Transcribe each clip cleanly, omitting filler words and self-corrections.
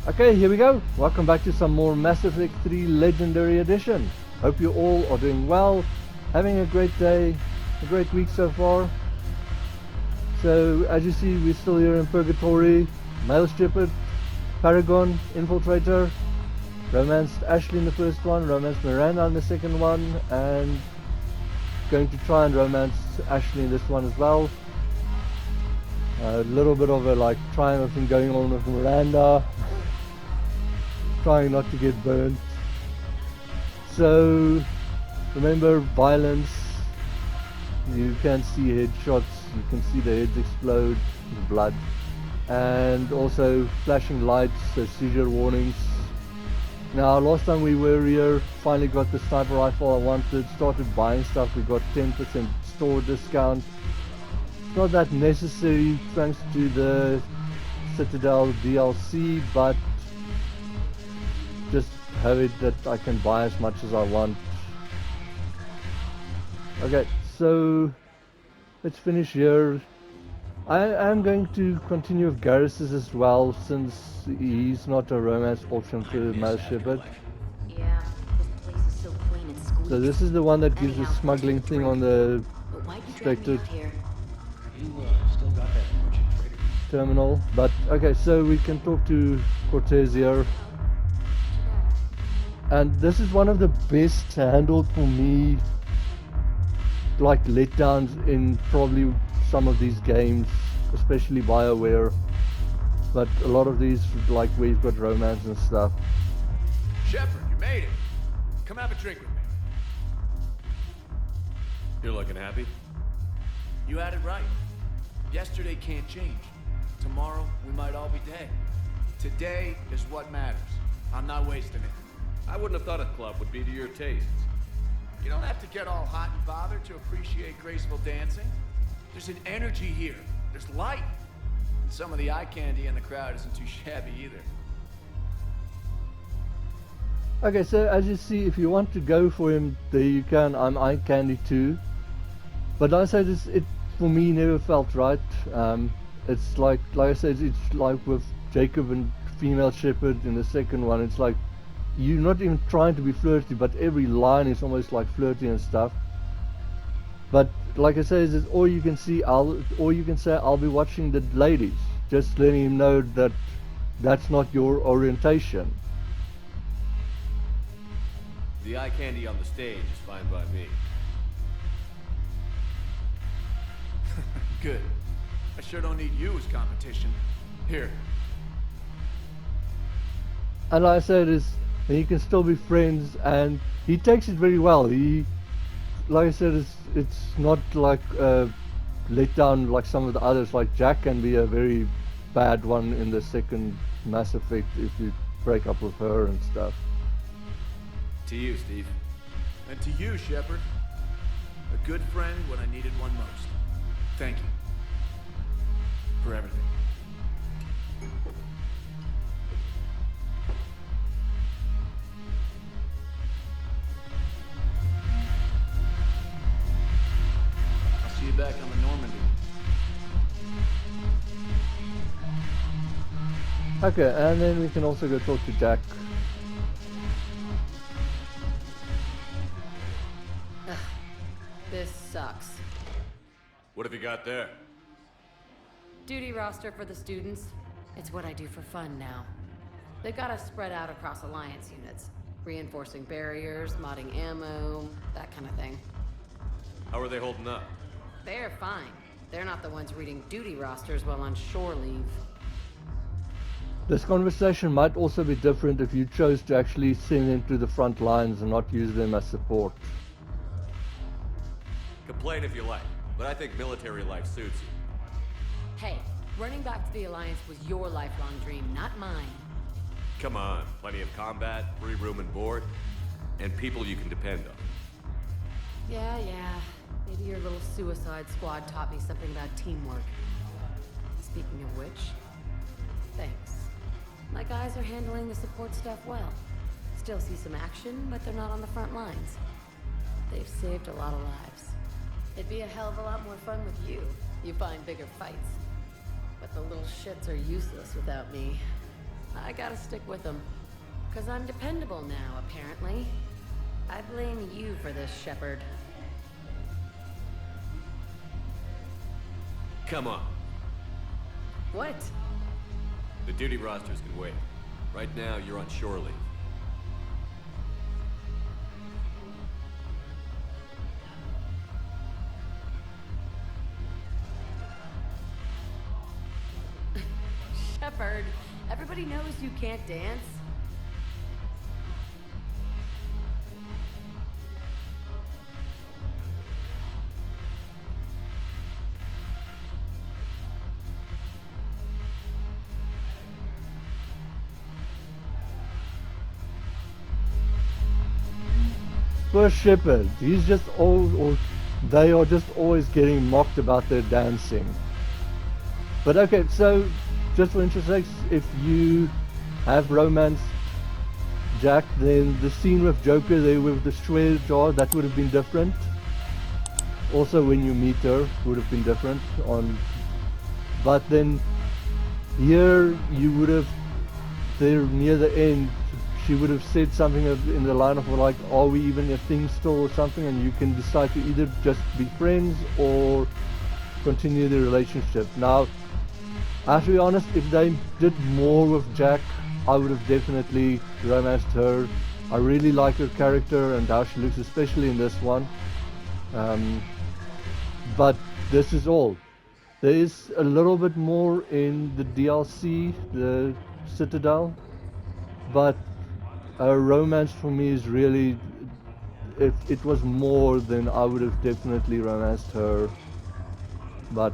Okay, here we go. Welcome back to some more Mass Effect 3 Legendary Edition. Hope you all are doing well, having a great day, a great week so far. So, as you see, we're still here in Purgatory. Male Shepard, Paragon, Infiltrator, romanced Ashley in the first one, romanced Miranda in the second one, and going to try and romance Ashley in this one as well. A little bit of a triangle thing going on with Miranda. Trying not to get burnt. So remember, violence. You can see headshots, you can see the heads explode, blood, and also flashing lights, so seizure warnings. Now last time we were here, finally got the sniper rifle I wanted, started buying stuff, we got 10% store discount. It's not that necessary thanks to the Citadel DLC, but just have it that I can buy as much as I want. Okay, so let's finish here. I am going to continue with Garrus's as well, since he's not a romance option for Male Shepard. Yeah, this place is so clean and squeaky. So this is the one that gives the smuggling thing on the expected Still got that merchant trader. terminal. But okay, so we can talk to Cortez here. And this is one of the best handled for me, like letdowns in probably some of these games, especially BioWare. But a lot of these, like where you've got romance and stuff. Shepard, you made it. Come have a drink with me. You're looking happy? You had it right. Yesterday can't change. Tomorrow, we might all be dead. Today is what matters. I'm not wasting it. I wouldn't have thought a club would be to your tastes. You don't have to get all hot and bothered to appreciate graceful dancing. There's an energy here. There's light. And some of the eye candy in the crowd isn't too shabby either. Okay, so as you see, if you want to go for him, there you can. I'm eye candy too. But like I said, it for me never felt right. It's like I said, it's like with Jacob and female Shepard in the second one. It's like you're not even trying to be flirty, but every line is almost like flirty and stuff. But like I say, is all you can see. Or you can say, I'll be watching the ladies, just letting him know that that's not your orientation. The eye candy on the stage is fine by me. Good. I sure don't need you as competition. Here. And like I said, and you can still be friends, and he takes it very well. Like I said, it's not like let down like some of the others. Like Jack can be a very bad one in the second Mass Effect if you break up with her and stuff. To you, Steve. And to you, Shepard. A good friend when I needed one most. Thank you. For everything. I'll see you back on the Normandy. Okay, and then we can also go talk to Jack. This sucks. What have you got there? Duty roster for the students. It's what I do for fun now. They've got us spread out across Alliance units. Reinforcing barriers, modding ammo, that kind of thing. How are they holding up? They're fine. They're not the ones reading duty rosters while on shore leave. This conversation might also be different if you chose to actually send them to the front lines and not use them as support. Complain if you like, but I think military life suits you. Hey, running back to the Alliance was your lifelong dream, not mine. Come on, plenty of combat, free room and board, and people you can depend on. Yeah. Maybe your little suicide squad taught me something about teamwork. Speaking of which, thanks. My guys are handling the support stuff well. Still see some action, but they're not on the front lines. They've saved a lot of lives. It'd be a hell of a lot more fun with you. You find bigger fights. But the little shits are useless without me. I gotta stick with them. Cause I'm dependable now, apparently. I blame you for this, Shepard. Come on. What? The duty rosters can wait. Right now, you're on shore leave. Shepard, everybody knows you can't dance. For Shepard, he's just or they are just always getting mocked about their dancing. But okay, so just for interest sakes, if you have romanced Jack, then the scene with Joker there with the swear jar, that would have been different. Also when you meet her, would have been different on, but then here you would have, there near the end, she would have said something in the line of like, are we even a thing still or something, and you can decide to either just be friends or continue the relationship. Now, I have to be honest, if they did more with Jack, I would have definitely romanced her. I really like her character and how she looks, especially in this one. But this is all. There is a little bit more in the DLC, the Citadel, but a romance for me is really, if it was more, then I would have definitely romanced her. But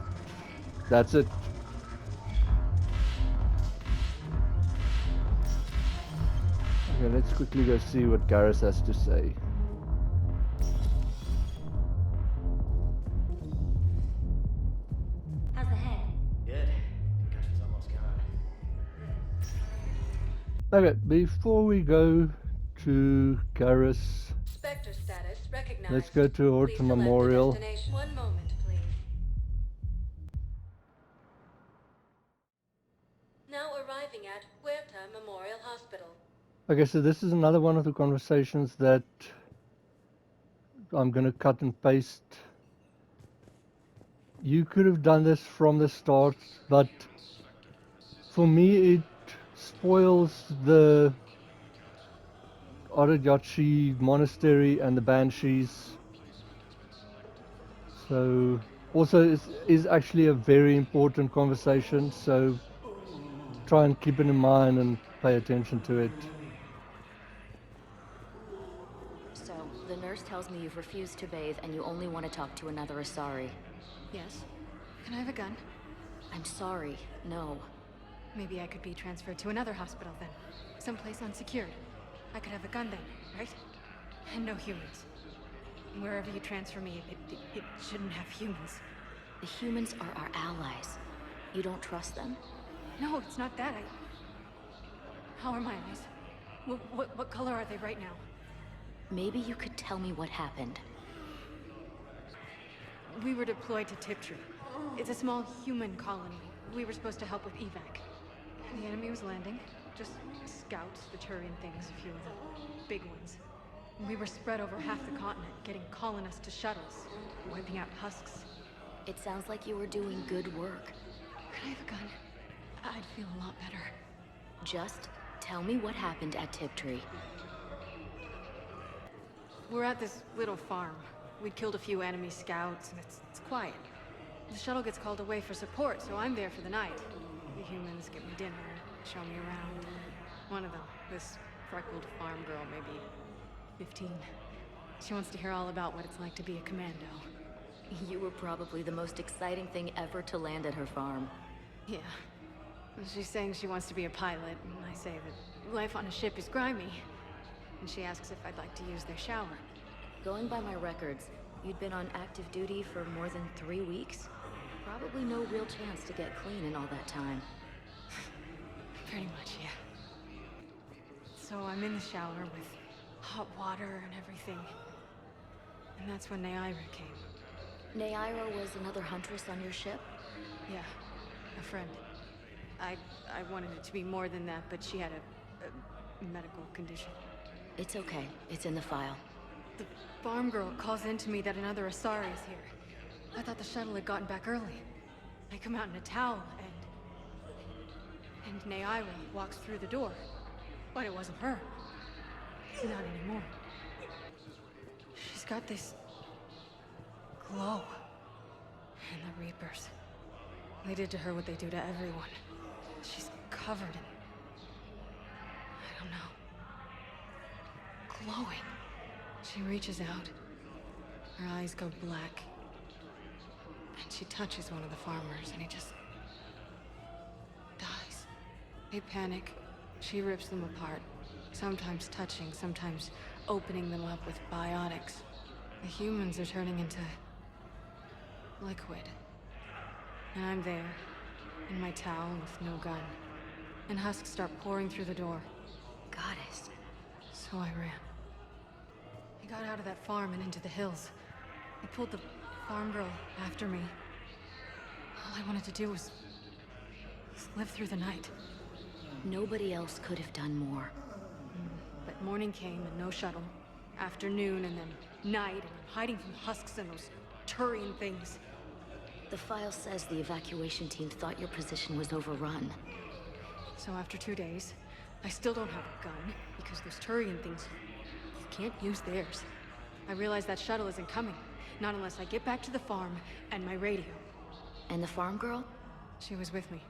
that's it. Okay, let's quickly go see what Garrus has to say. How's the head? Good. Concussion's almost gone. Okay, before we go to Garrus, Spectre status recognized. let's go to Horta Please select the Memorial. destination. One moment, please. Now arriving at Huerta Memorial Hospital. Okay, so this is another one of the conversations that I'm going to cut and paste. You could have done this from the start, but for me it spoils the Arajachi Monastery and the Banshees. So, also is actually a very important conversation, so try and keep it in mind and pay attention to it. So, the nurse tells me you've refused to bathe and you only want to talk to another Asari. Yes. Can I have a gun? I'm sorry, no. Maybe I could be transferred to another hospital then. Someplace unsecured. I could have a gun then, right? And no humans. Wherever you transfer me, it shouldn't have humans. The humans are our allies. You don't trust them? No, it's not that. How are my eyes? What color are they right now? Maybe you could tell me what happened. We were deployed to Tiptree. It's a small human colony. We were supposed to help with evac. The enemy was landing. Just scouts, the Turian things, a few of the big ones. We were spread over half the continent, getting colonists to shuttles, wiping out husks. It sounds like you were doing good work. Could I have a gun? I'd feel a lot better. Just tell me what happened at Tiptree. We're at this little farm. We'd killed a few enemy scouts, and it's quiet. The shuttle gets called away for support, so I'm there for the night. The humans get me dinner, show me around. One of them, this freckled farm girl, maybe 15. She wants to hear all about what it's like to be a commando. You were probably the most exciting thing ever to land at her farm. Yeah. She's saying she wants to be a pilot, and I say that life on a ship is grimy. And she asks if I'd like to use their shower. Going by my records, you'd been on active duty for more than 3 weeks. Probably no real chance to get clean in all that time. Pretty much, yeah. So I'm in the shower with hot water and everything. And that's when Neaira came. Neaira was another huntress on your ship? Yeah, a friend. I wanted it to be more than that, but she had a medical condition. It's okay. It's in the file. The farm girl calls in to me that another Asari is here. I thought the shuttle had gotten back early. I come out in a towel, and Naira walks through the door. But it wasn't her. Not anymore. She's got this glow. And the Reapers. They did to her what they do to everyone. She's covered in... I don't know. Glowing. She reaches out. Her eyes go black. And she touches one of the farmers, and he just... dies. They panic. She rips them apart. Sometimes touching, sometimes opening them up with biotics. The humans are turning into... liquid. And I'm there, in my towel with no gun. And husks start pouring through the door. Goddess. So I ran. I got out of that farm and into the hills. I pulled the farm girl after me. All I wanted to do was live through the night. Nobody else could have done more. But morning came and no shuttle. Afternoon and then night, and I'm hiding from husks and those Turian things. The file says the evacuation team thought your position was overrun. So after 2 days, I still don't have a gun, because those Turian things, you can't use theirs. I realize that shuttle isn't coming, not unless I get back to the farm and my radio. And the farm girl? She was with me.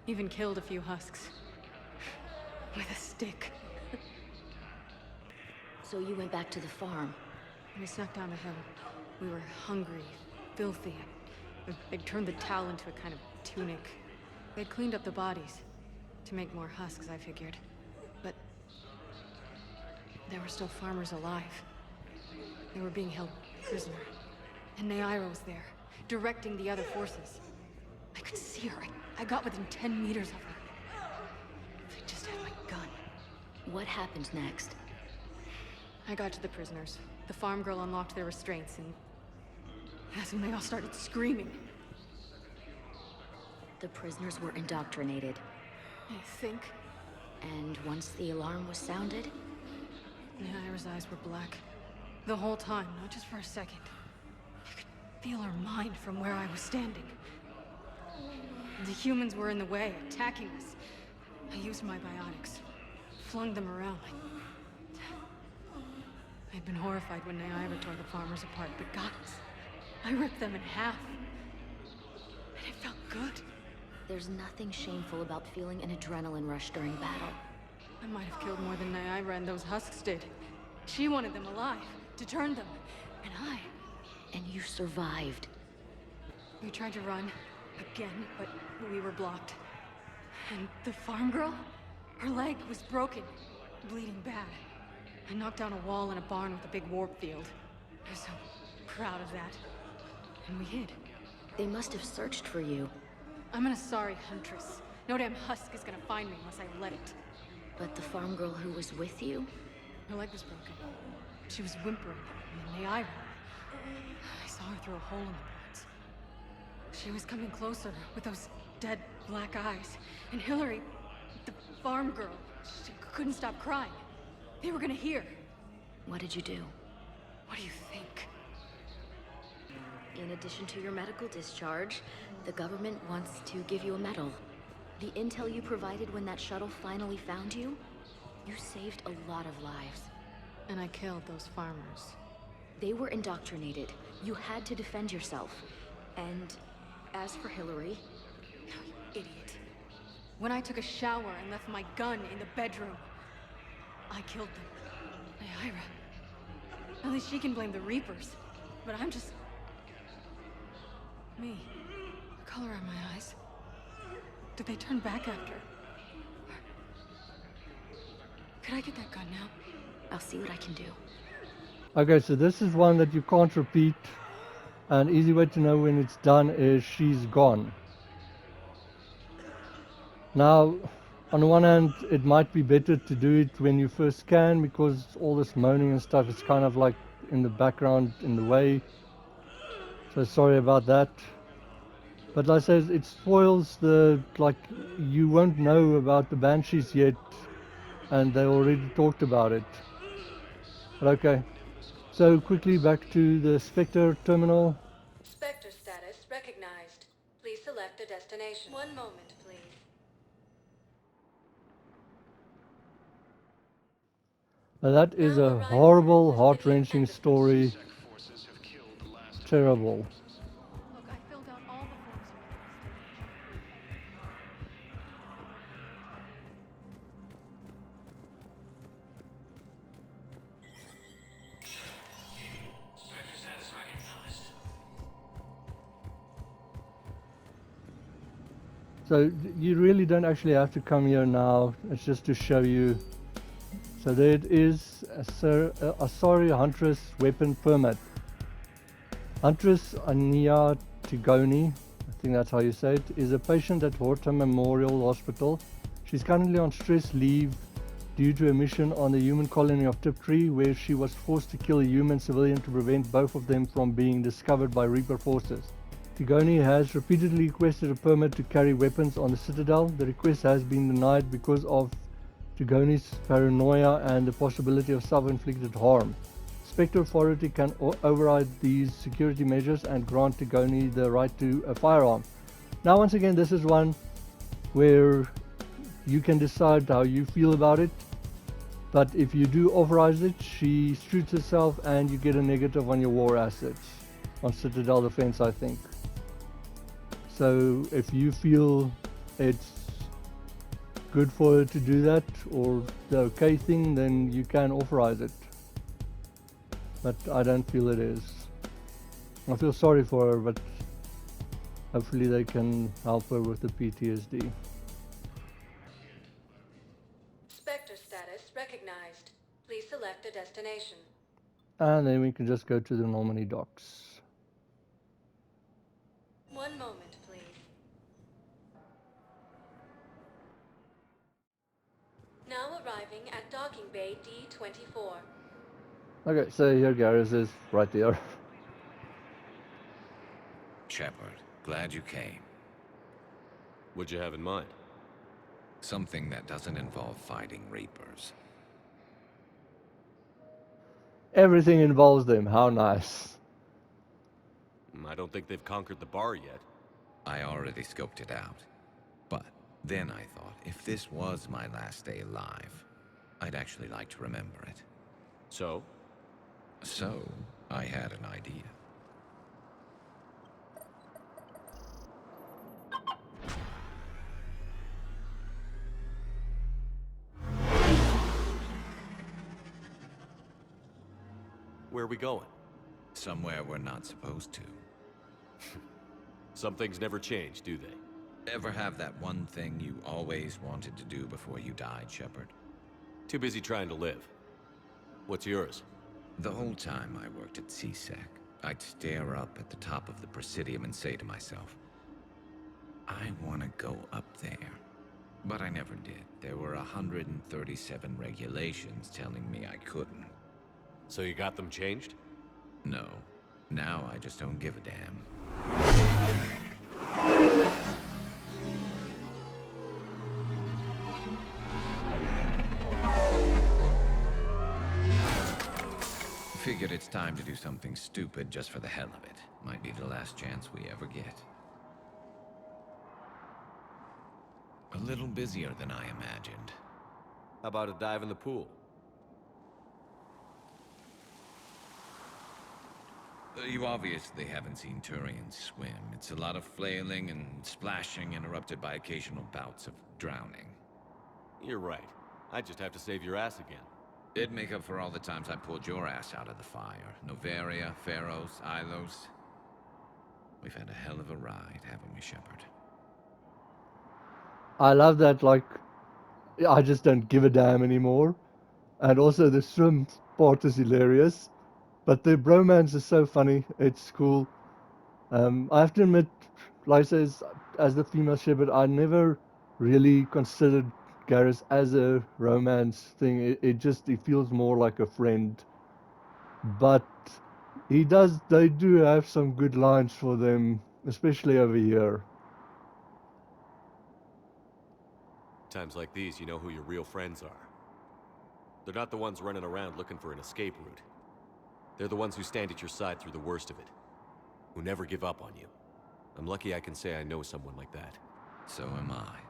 Even killed a few husks. With a stick. So you went back to the farm? We snuck down the hill. We were hungry, filthy. They'd turned the towel into a kind of tunic. They'd cleaned up the bodies. To make more husks, I figured. But... there were still farmers alive. They were being held prisoner. And Naira was there, directing the other forces. I could see her. I got within 10 meters of her. If I just had my gun. What happened next? I got to the prisoners. The farm girl unlocked their restraints, and that's when they all started screaming. The prisoners were indoctrinated. I think. And once the alarm was sounded? Naira's eyes were black. The whole time, not just for a second. I could feel her mind from where I was standing. The humans were in the way, attacking us. I used my biotics. Flung them around like... I'd been horrified when Naira tore the farmers apart, but gods, I ripped them in half. And it felt good. There's nothing shameful about feeling an adrenaline rush during battle. I might have killed more than Naira and those husks did. She wanted them alive, to turn them. And I... And you survived. We tried to run, again, but we were blocked. And the farm girl? Her leg was broken, bleeding bad. I knocked down a wall in a barn with a big warp field. I was so proud of that. And we hid. They must have searched for you. I'm an Asari huntress. No damn husk is gonna find me unless I let it. But the farm girl who was with you? Her leg was broken. She was whimpering, and Naira. I saw her through a hole in the boards. She was coming closer with those dead black eyes. And Hillary, the farm girl, she couldn't stop crying. They were gonna hear. What did you do? What do you think? In addition to your medical discharge, the government wants to give you a medal. The intel you provided when that shuttle finally found you, you saved a lot of lives. And I killed those farmers. They were indoctrinated. You had to defend yourself. And as for Hillary... No, you idiot. When I took a shower and left my gun in the bedroom, I killed them. Naira. At least she can blame the Reapers. But I'm just... me. The color in my eyes. Did they turn back after? Could I get that gun now? I'll see what I can do. Okay, so this is one that you can't repeat. An easy way to know when it's done is she's gone. Now, on the one hand, it might be better to do it when you first scan, because all this moaning and stuff is kind of like in the background, in the way. So sorry about that. But like I said, it spoils the, like, you won't know about the Banshees yet, and they already talked about it. But okay. So quickly back to the Spectre terminal. Spectre status recognized. Please select a destination. One moment, please. That is Now a arriving horrible, at the city of heart-wrenching Anderson. story. Terrible. Look, I filled out all the forms you requested. So you really don't actually have to come here now. It's just to show you. So there it is, a Asari Huntress weapon permit. Huntress Ania Tigoni, I think that's how you say it, is a patient at Horta Memorial Hospital. She's currently on stress leave due to a mission on the human colony of Tiptree, where she was forced to kill a human civilian to prevent both of them from being discovered by Reaper forces. Tigoni has repeatedly requested a permit to carry weapons on the Citadel. The request has been denied because of Tigoni's paranoia and the possibility of self-inflicted harm. Spectre Authority can override these security measures and grant Tigoni the right to a firearm. Now, once again, this is one where you can decide how you feel about it. But if you do authorize it, she shoots herself and you get a negative on your war assets. On Citadel Defense, I think. So if you feel it's good for her to do that, or the okay thing, then you can authorize it. But I don't feel it is. I feel sorry for her, but hopefully they can help her with the PTSD. Spectre status recognized. Please select a destination. And then we can just go to the Normandy docks. One moment, please. Now arriving at docking bay D24. Okay, so here Garrus is right there. Shepard, glad you came. What'd you have in mind? Something that doesn't involve fighting Reapers. Everything involves them, how nice. I don't think they've conquered the bar yet. I already scoped it out. But then I thought, if this was my last day alive, I'd actually like to remember it. So? So, I had an idea. Where are we going? Somewhere we're not supposed to. Some things never change, do they? Ever have that one thing you always wanted to do before you died, Shepard? Too busy trying to live. What's yours? The whole time I worked at CSEC, I'd stare up at the top of the Presidium and say to myself, I want to go up there. But I never did. There were 137 regulations telling me I couldn't. So you got them changed? No. Now I just don't give a damn. Figured it's time to do something stupid just for the hell of it. Might be the last chance we ever get. A little busier than I imagined. How about a dive in the pool? You obviously haven't seen Turians swim. It's a lot of flailing and splashing, interrupted by occasional bouts of drowning. You're right. I just have to save your ass again. It'd make up for all the times I pulled your ass out of the fire. Noveria, Pharos, Ilos. We've had a hell of a ride, haven't we, Shepard? I love that, like, I just don't give a damn anymore. And also the swim part is hilarious. But the bromance is so funny. It's cool. I have to admit, like I say, as the female Shepard, I never really considered Garrus as a romance thing. It feels more like a friend. But they do have some good lines for them especially over here. Times like these, you know who your real friends are. They're not the ones running around looking for an escape route. They're the ones who stand at your side through the worst of it. Who never give up on you. I'm lucky I can say I know someone like that. So am I.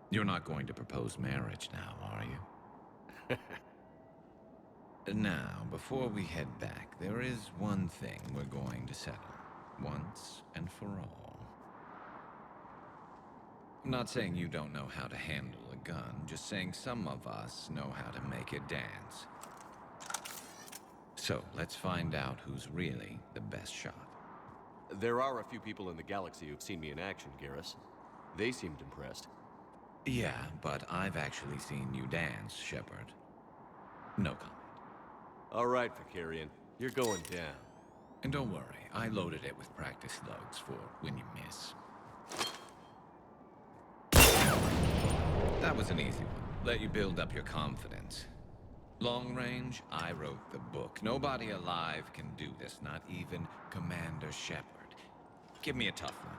You're not going to propose marriage now, are you? Now, before we head back, there is one thing we're going to settle. Once and for all. I'm not saying you don't know how to handle a gun, just saying some of us know how to make it dance. So, let's find out who's really the best shot. There are a few people in the galaxy who've seen me in action, Garrus. They seemed impressed. Yeah, but I've actually seen you dance, Shepard. No comment. All right, Vicarian. You're going down. And don't worry, I loaded it with practice slugs for when you miss. That was an easy one. Let you build up your confidence. Long range, I wrote the book. Nobody alive can do this, not even Commander Shepard. Give me a tough one.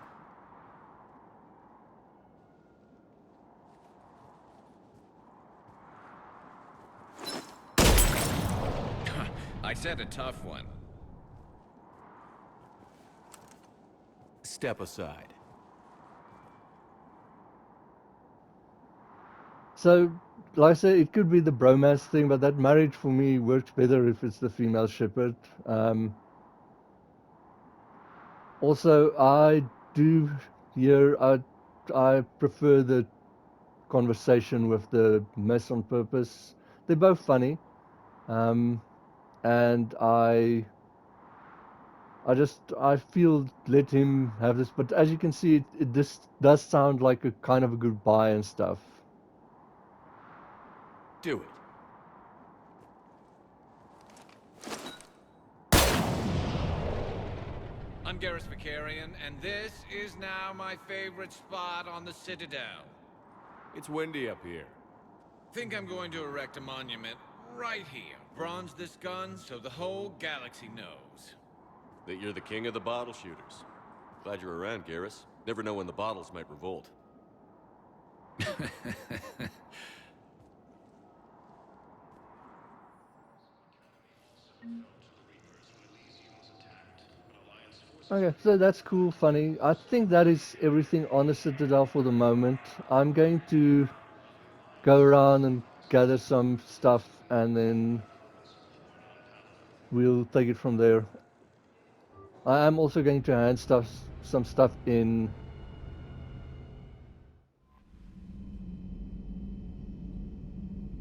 I said a tough one. Step aside. So, like I say, it could be the bromance thing, but that marriage for me works better if it's the female Shepard. Also, I do hear, I prefer the conversation with the Miss on Purpose. They're both funny. And I feel let him have this, but as you can see, this does sound like a kind of a goodbye and stuff. Do it. I'm Garrus Vicarian, and this is now my favorite spot on the Citadel. It's windy up here. Think I'm going to erect a monument right here. Bronze this gun so the whole galaxy knows. That you're the king of the bottle shooters. Glad you're around, Garrus. Never know when the bottles might revolt. Okay, so that's cool, funny. I think that is everything on the Citadel for the moment. I'm going to go around and gather some stuff, and then we'll take it from there. I am also going to hand some stuff in.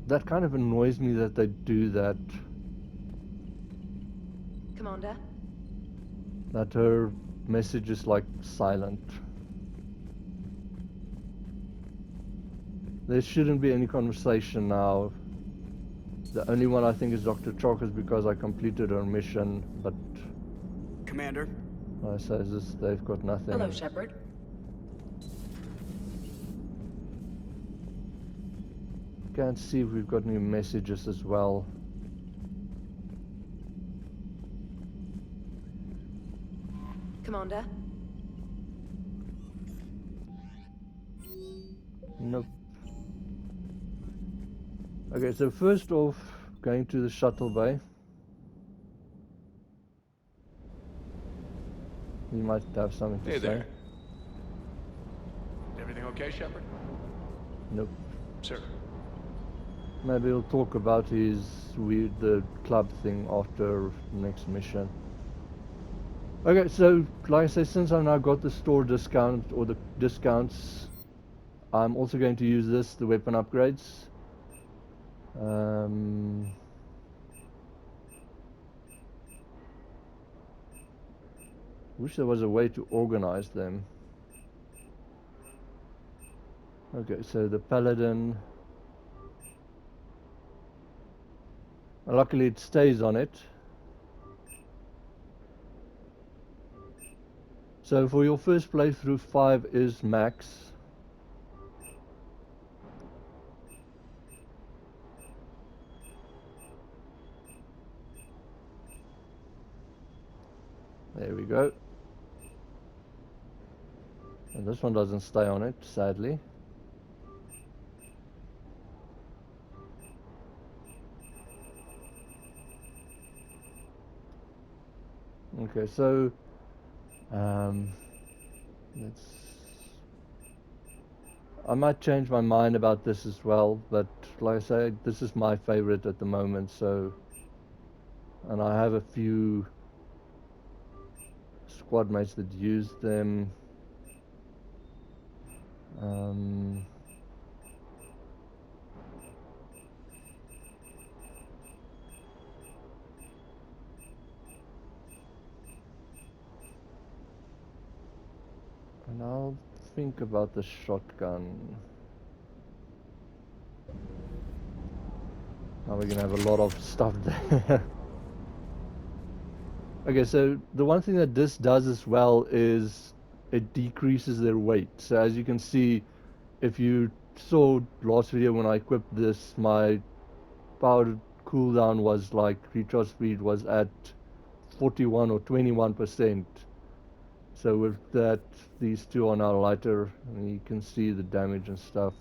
That kind of annoys me that they do that. Commander? That her message is like silent. There shouldn't be any conversation now. The only one I think is Dr. Chalk is because I completed her mission, but Commander? I say this, they've got nothing. Hello, Shepard. Can't see if we've got any messages as well. Commander? Nope. Okay, so first off, going to the shuttle bay. You might have something to Hey say. there. Everything okay, Shepard? Nope. Sir. Maybe he'll talk about the club thing after next mission. Okay, so like I say, since I've now got the store discount or the discounts, I'm also going to use the weapon upgrades. Wish there was a way to organize them. Okay, so the Paladin. Luckily it stays on it. So for your first playthrough, 5 is max. There we go. And this one doesn't stay on it, sadly. Okay, so I might change my mind about this as well, but like I say, this is my favorite at the moment, so, and I have a few squad mates that use them. And I'll think about the shotgun. Now we're gonna have a lot of stuff there. Okay, so the one thing that this does as well is it decreases their weight. So as you can see, if you saw last video when I equipped this, my power cooldown was like recharge speed was at 41 or 21%. So with that, these two are now lighter, and you can see the damage and stuff.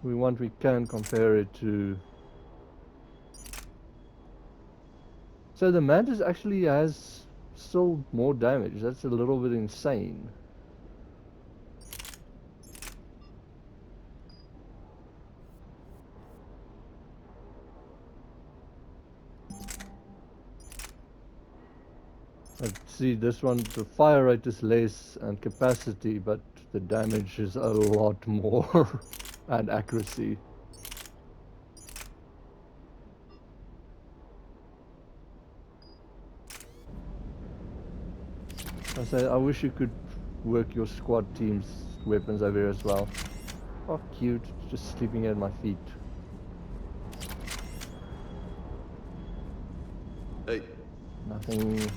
We can compare it to. So the Mantis actually has still more damage. That's a little bit insane. See, this one, the fire rate is less and capacity, but the damage is a lot more and accuracy. I say, I wish you could work your squad team's weapons over here as well. Oh, cute, just sleeping at my feet. Hey. Nothing.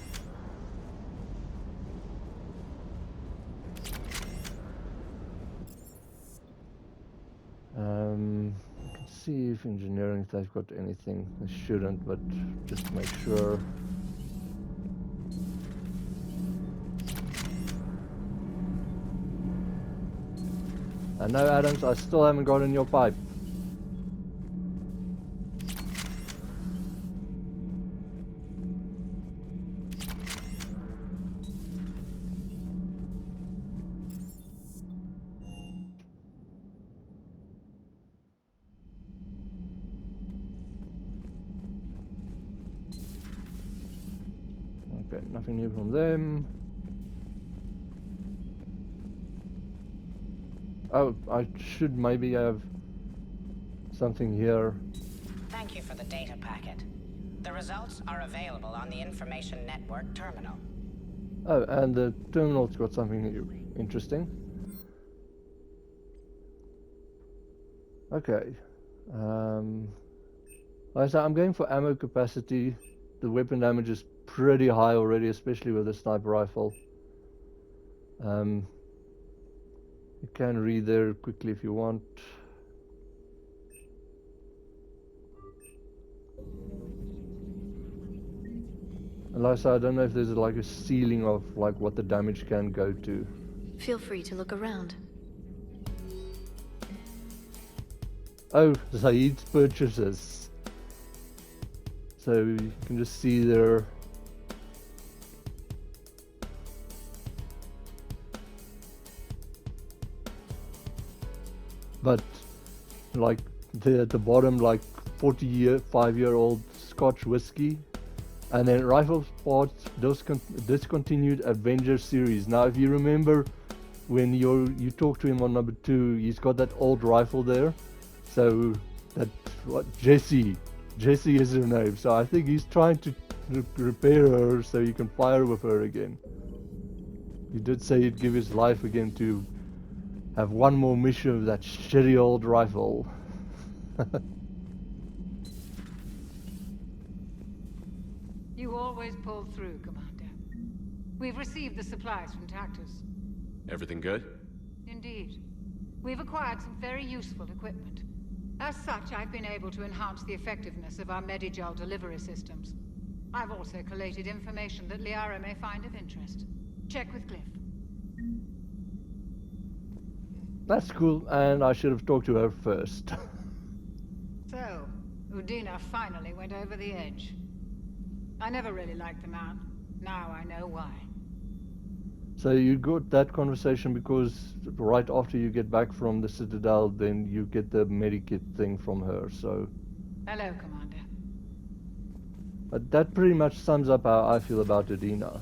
Let's see if engineering they've got anything. They shouldn't, but just to make sure. And no, Adams, I still haven't got in your pipe. Okay, nothing new from them. Oh, I should maybe have something here. Thank you for the data packet. The results are available on the Information Network terminal. Oh, and the terminal's got something interesting. Okay. Like I said, I'm going for ammo capacity. The weapon damage is pretty high already, especially with the sniper rifle. You can read there quickly if you want. And like I said, I don't know if there's like a ceiling of like what the damage can go to. Feel free to look around. Oh, Zaid's purchases. So you can just see there. But like at the bottom, like 5-year-old Scotch whiskey, and then rifle parts, discontinued Avenger series. Now, if you remember when you talk to him on number 2, he's got that old rifle there. So that Jessie is her name. So I think he's trying to repair her so you can fire with her again. He did say he'd give his life again to have one more mission of that shitty old rifle. You always pull through, Commander. We've received the supplies from Tactus. Everything good? Indeed. We've acquired some very useful equipment. As such, I've been able to enhance the effectiveness of our Medigel delivery systems. I've also collated information that Liara may find of interest. Check with Cliff. That's cool, and I should have talked to her first. So, Udina finally went over the edge. I never really liked the man. Now I know why. So you got that conversation because right after you get back from the Citadel, then you get the medikit thing from her, so... Hello, Commander. But that pretty much sums up how I feel about Udina.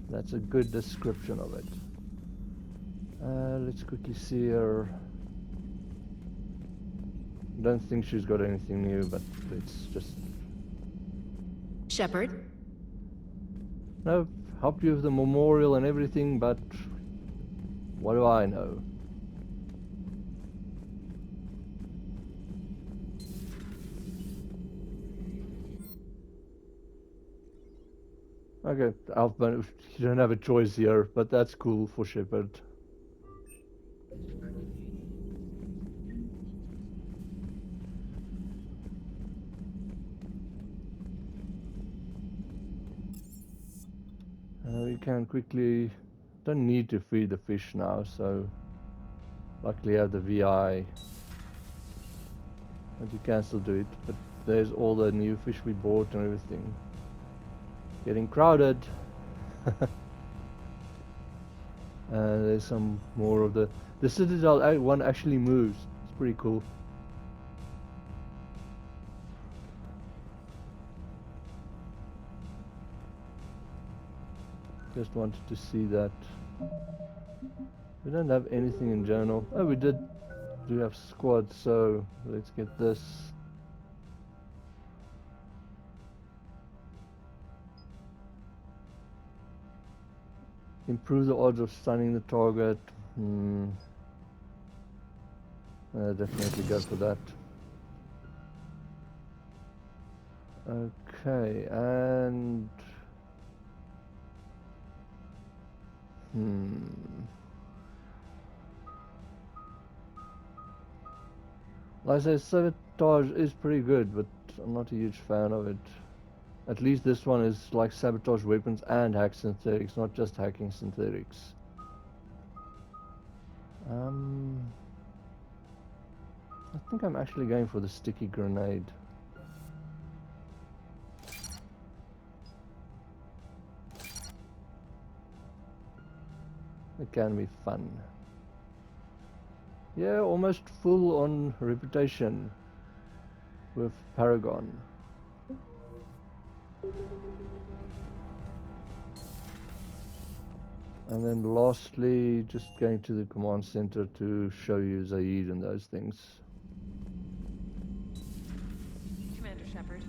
That's a good description of it. Let's quickly see her. Don't think she's got anything new, but let's just... Shepard? No, helped you with the memorial and everything, but what do I know? Okay, Alpman, you don't have a choice here, but that's cool for Shepard. We can quickly... Don't need to feed the fish now, so... Luckily I have the VI. But you can still do it, but there's all the new fish we bought and everything. Getting crowded! There's some more of the Citadel one actually moves. It's pretty cool. Just wanted to see that. We don't have anything in general. Oh, we do have squad, so let's get this. Improve the odds of stunning the target. Definitely go for that. Okay, and... Like I say, sabotage is pretty good, but I'm not a huge fan of it. At least this one is like sabotage weapons and hack synthetics, not just hacking synthetics. I think I'm actually going for the sticky grenade. It can be fun. Yeah, almost full on reputation with Paragon. And then lastly, just going to the command center to show you Zaid and those things. Commander Shepard.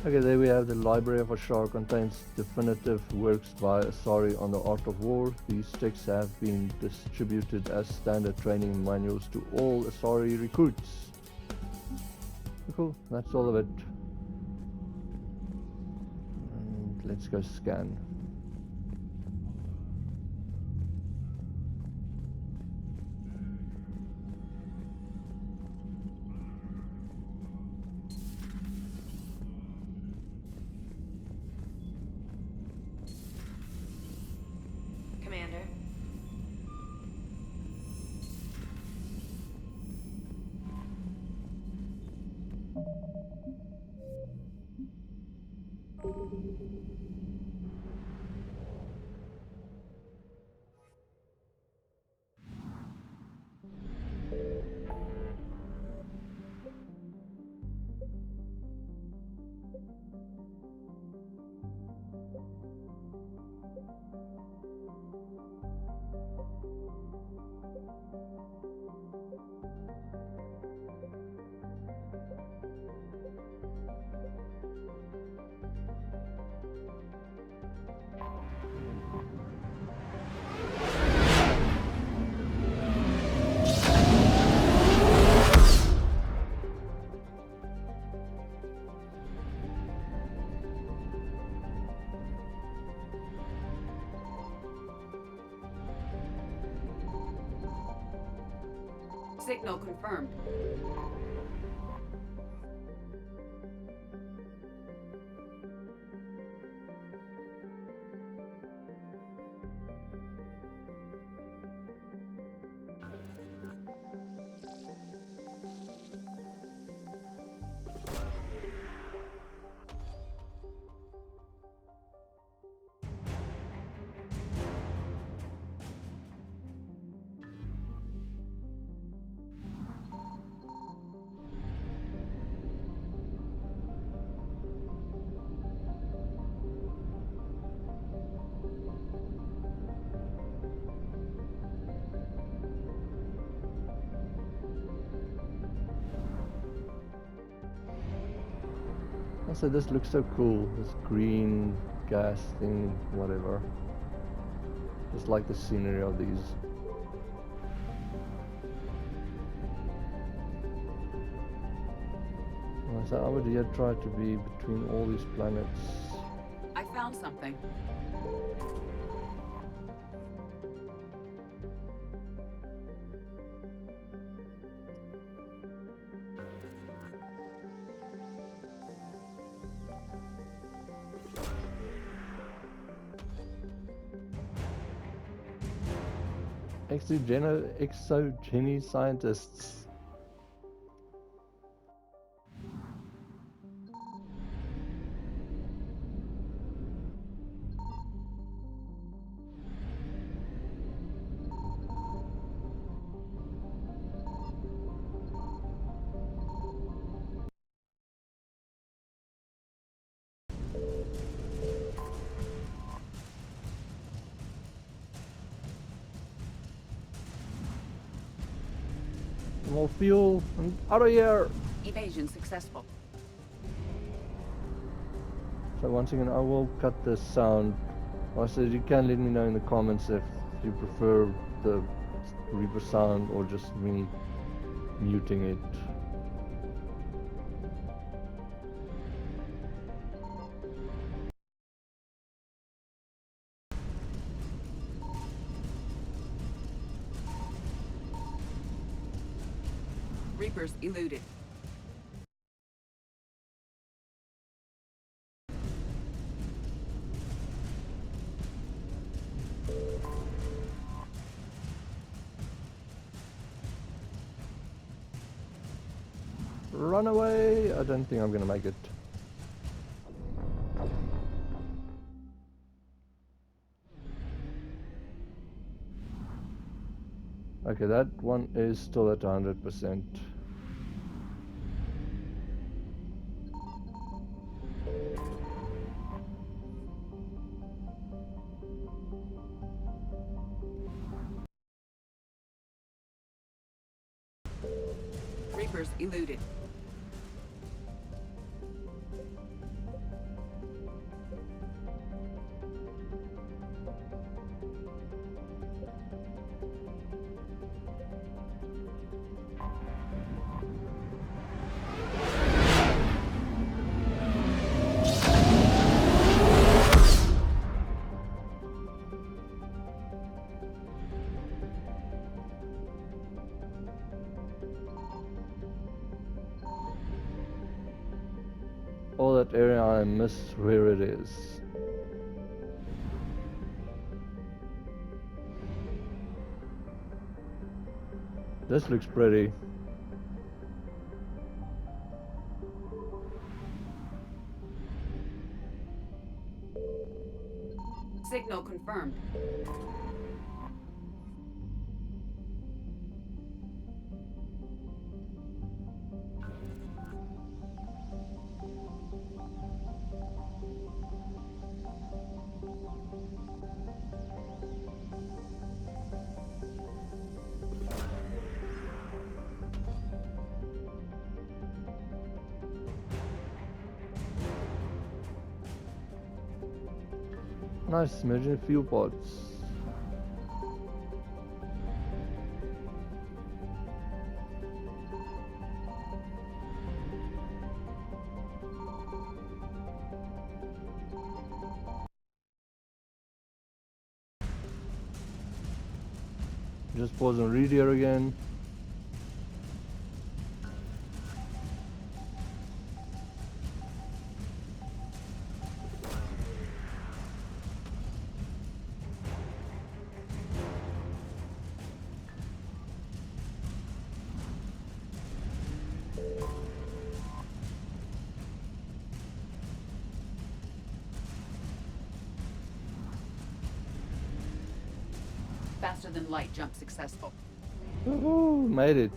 Okay, there we have the Library of Ashar. Contains definitive works by Asari on the art of war. These texts have been distributed as standard training manuals to all Asari recruits. Cool, that's all of it. And let's go scan. Signal confirmed. Also, this looks so cool. This green gas thing, whatever. Just like the scenery of these. So I would here try to be between all these planets. I found something. Exogeny scientists. More fuel and out of here. Evasion successful. So once again, I will cut the sound. Also, you can let me know in the comments if you prefer the Reaper sound or just me muting it. Reapers eluded. Run away! I don't think I'm gonna make it. Okay, that one is still at 100%. Reapers eluded. All that area, I miss where it is. This looks pretty. Signal confirmed. Nice, imagine fuel pods. Just pause and read here again. Faster than light jump successful. Woohoo, made it.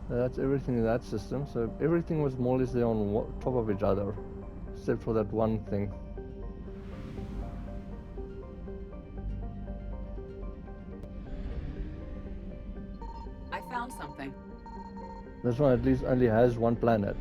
That's everything in that system. So everything was more or less there on top of each other, except for that one thing. I found something. This one at least only has one planet.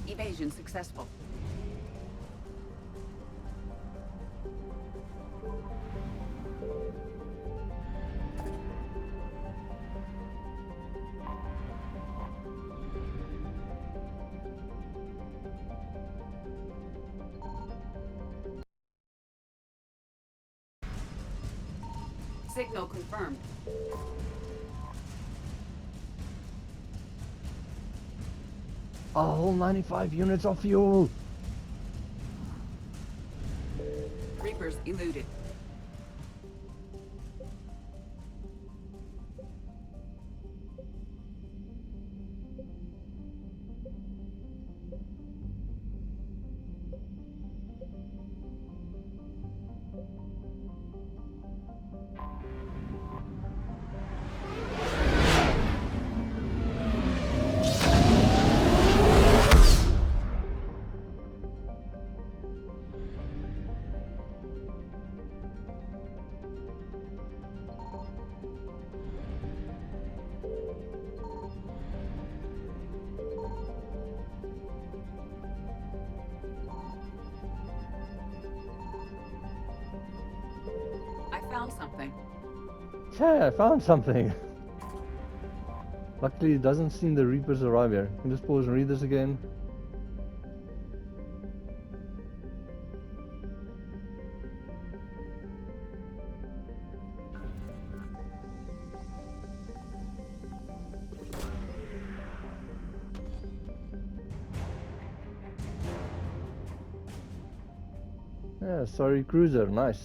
Evasion successful. Signal confirmed. A whole 95 units of fuel! Reapers eluded. Found something. Yeah, I found something. Luckily, it doesn't seem the Reapers arrive here. Can you just pause and read this again? Yeah, sorry, cruiser, nice.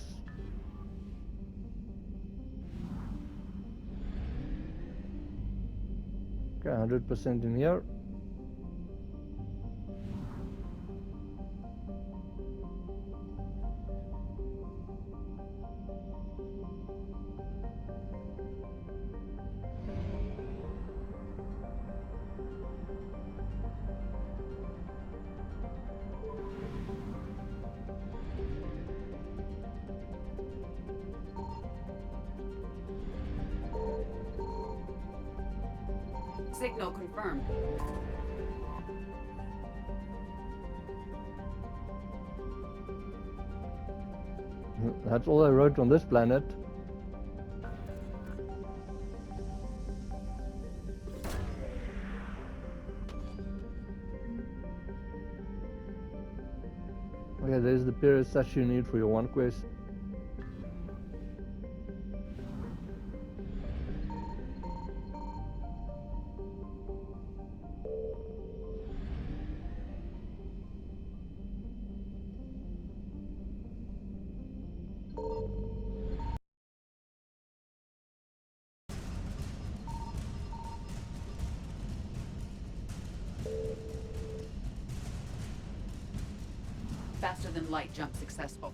Okay, 100% in here. Signal confirmed. That's all I wrote on this planet. Okay, there's the period statue you need for your one quest. Faster than light jump successful.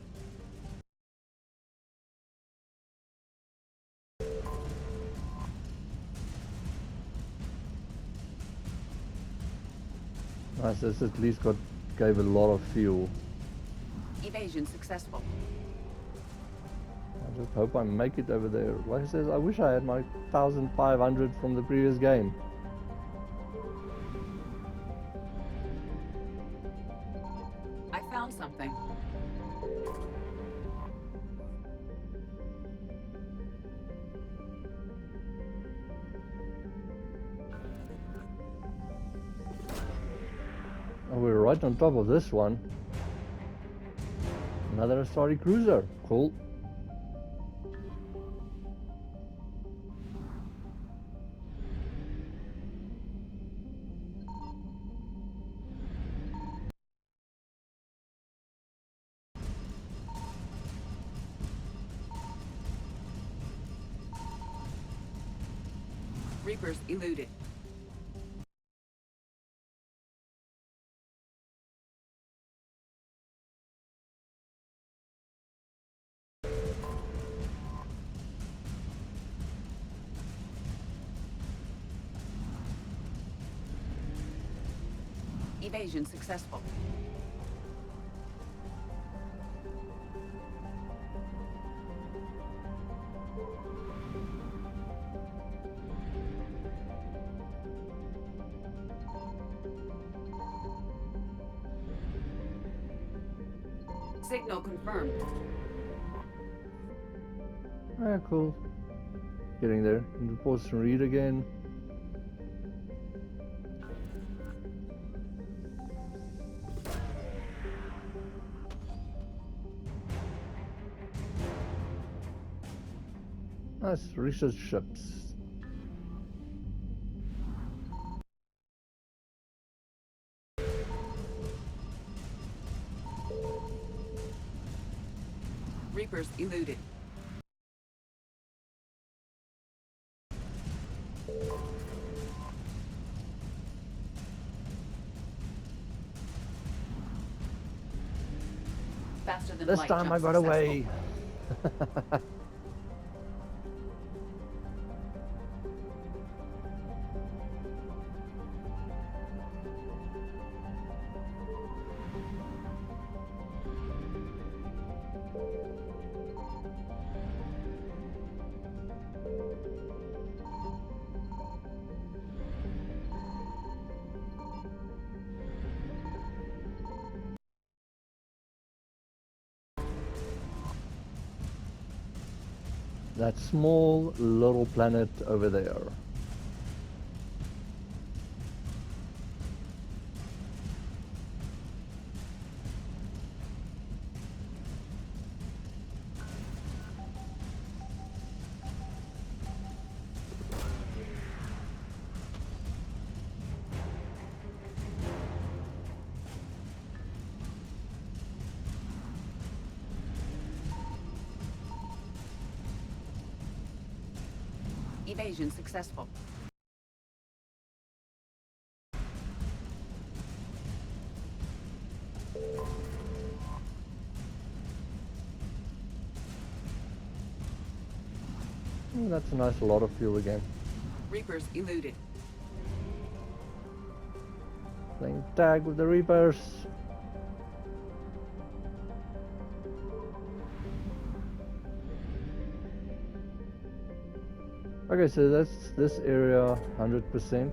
Nice, this at least gave a lot of fuel. Evasion successful. I just hope I make it over there. Like I said, I wish I had my 1500 from the previous game. I found something. Oh, we're right on top of this one. Another Astari cruiser. Cool. Reapers eluded. Evasion successful. Signal confirmed. Ah, cool. Getting there. Can you pause and read again? Nice research ships. Reapers eluded. Faster than This light time I jump got successful. away. That small little planet over there. Evasion successful. Oh, that's a nice lot of fuel again. Reapers eluded. Playing tag with the Reapers. Okay, so that's this area 100%.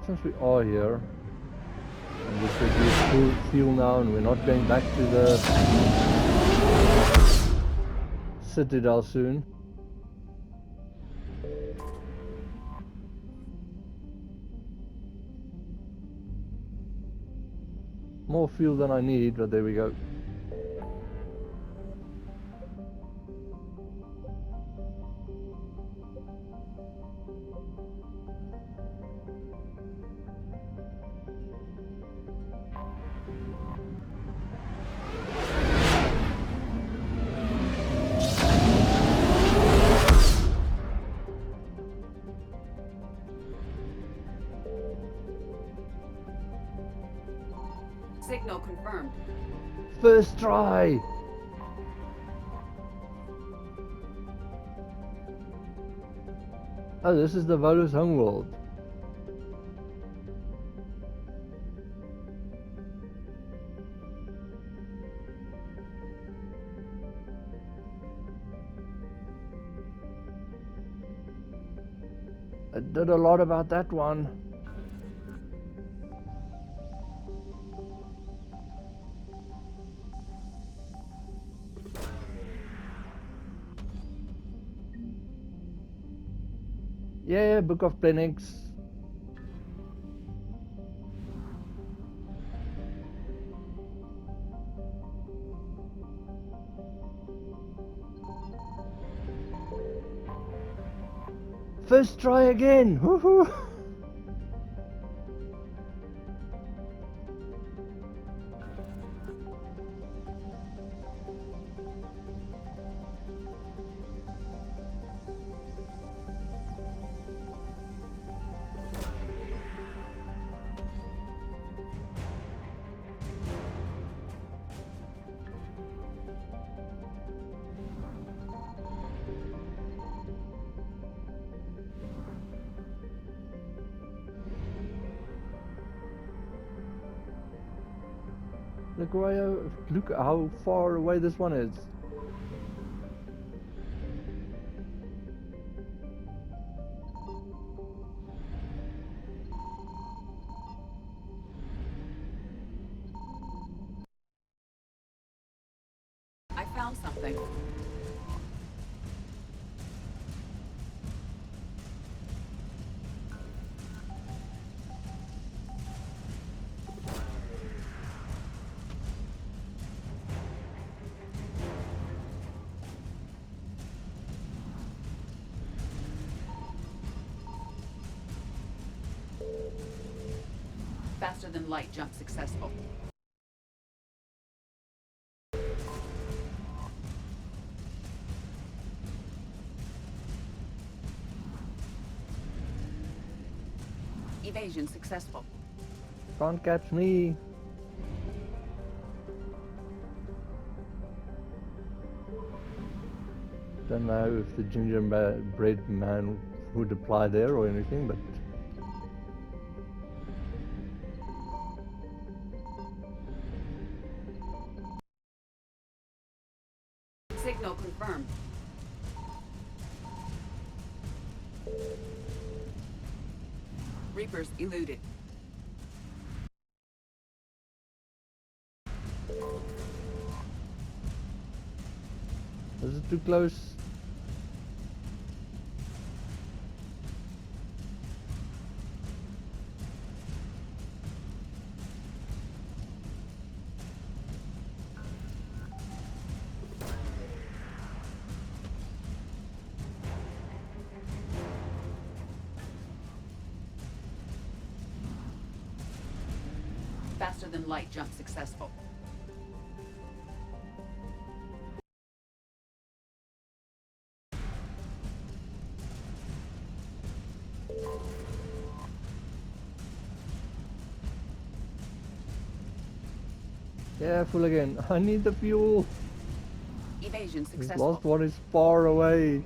Since we are here, and we should use full fuel now, and we're not going back to the Citadel soon. More fuel than I need, but there we go. Signal confirmed. First try! Oh, this is the Volus homeworld. I did a lot about that one. Yeah, Book of Plenix. First try again! Woohoo! Look how far away this one is. I found something. Faster than light jump successful. Evasion successful. Can't catch me. Don't know if the gingerbread man would apply there or anything, but Signal confirmed. Reapers eluded. is it too close? Faster than light jump successful. Yeah, full again. I need the fuel. Evasion This successful. last one is far away.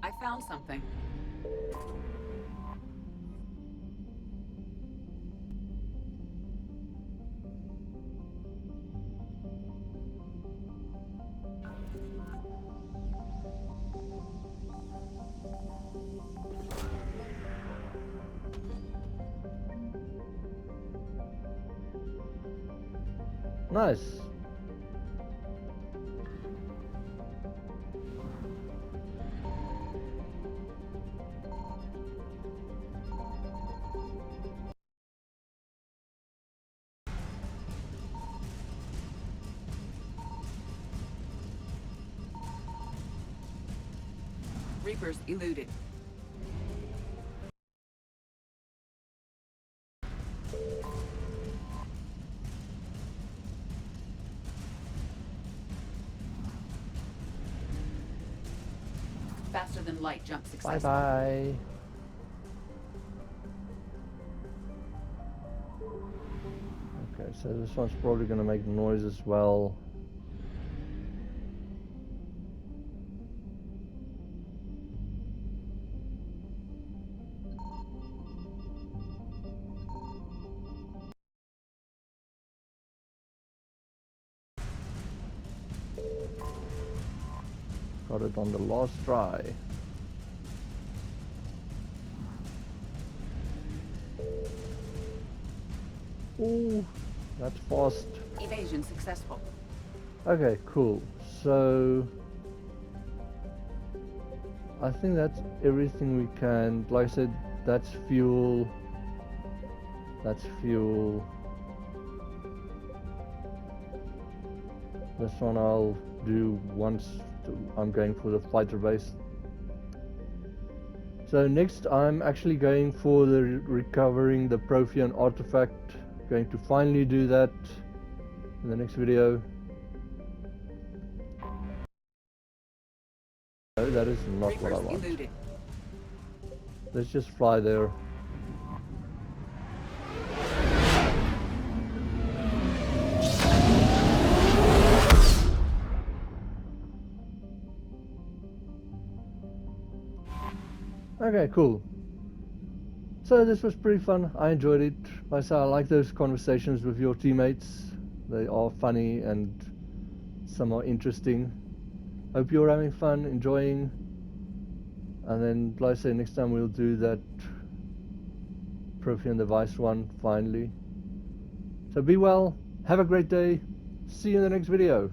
I found something. Nice. Reapers eluded. Faster than light jump successful. Bye-bye. Okay, so this one's probably going to make noise as well. Got it on the last try. Ooh, that's fast. Evasion successful. Okay, cool. So I think that's everything we can. Like I said, that's fuel. That's fuel. This one I'll do once I'm going for the fighter base. So next I'm actually going for the recovering the Prothean artifact. Going to finally do that in the next video. No, that is not what I want. Eluded. Let's just fly there. Okay, cool. So this was pretty fun. I enjoyed it. Like I said, I like those conversations with your teammates. They are funny and some are interesting. Hope you're having fun, enjoying. And then, like I say, next time we'll do that Prothean device one finally. So be well, have a great day, see you in the next video.